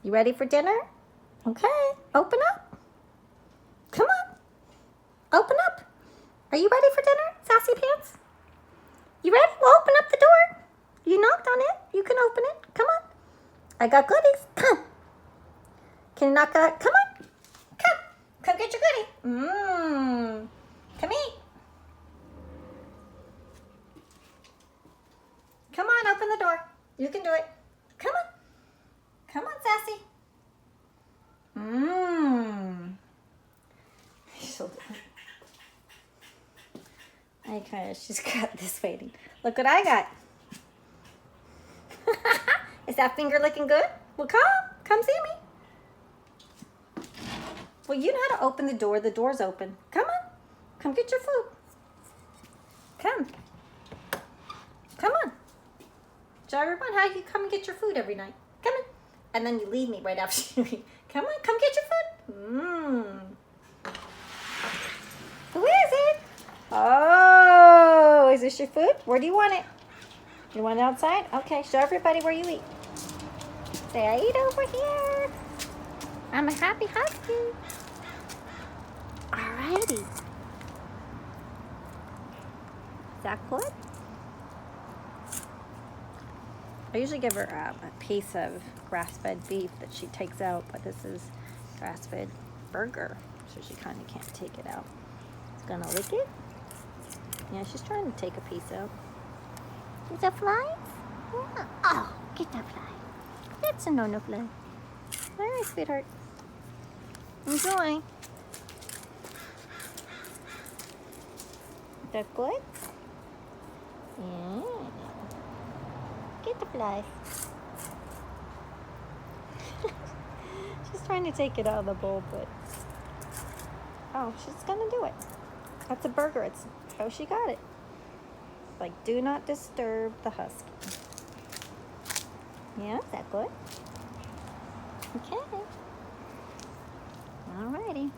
You ready for dinner? Okay, open up. Come on, open up. Are you ready for dinner, Sassy Pants? You ready? Well, open up the door. You knocked on it. You can open it. Come on. I got goodies. Come. Can you knock on it? Come on. Come. Come get your goodie. Come eat. Come on, open the door. You can do it. Come on. Come on, Sassy. She'll do it. Okay, she's got this waiting. Look what I got. Is that finger looking good? Well, come see me. Well, you know how to open the door. The door's open. Come on. Come get your food. Come. Come on. Show everyone how you come and get your food every night. Come on. And then you leave me right after you eat. Come on, come get your food. Who is it? Oh, is this your food? Where do you want it? You want it outside? Okay, show everybody where you eat. Say, I eat over here. I'm a happy husky. Alrighty. Is that good? I usually give her a piece of grass-fed beef that she takes out, but this is grass-fed burger, so she kind of can't take it out. It's gonna lick it. Yeah, she's trying to take a piece out. Is that flies? Yeah. Oh, get that fly. That's a no-no fly. All right, sweetheart. Enjoy. Is that good? Yeah. Get the flies. She's trying to take it out of the bowl, but oh, she's gonna do it. That's a burger. It's oh, she got it. Like, do not disturb the husky. Yeah, is that good? Okay. Alrighty.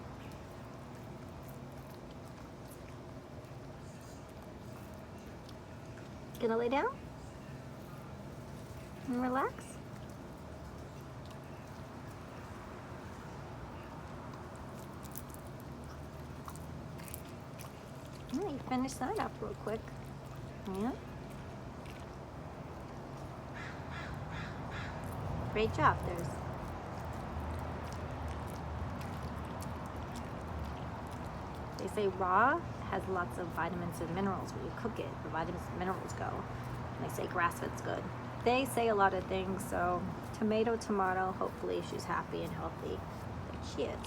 Gonna lay down and relax. Oh, you finished that up real quick. Yeah. Great job, there's. They say raw has lots of vitamins and minerals. When you cook it, the vitamins and minerals go. And they say grass-fed's good. They say a lot of things, so tomato, hopefully she's happy and healthy. But she is.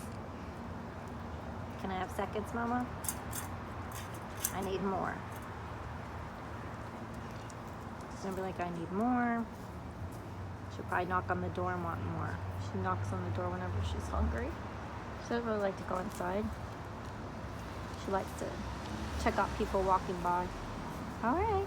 Can I have seconds, Mama? I need more. She's gonna be like, I need more. She'll probably knock on the door and want more. She knocks on the door whenever she's hungry. She doesn't really like to go inside. She likes to check out people walking by. All right.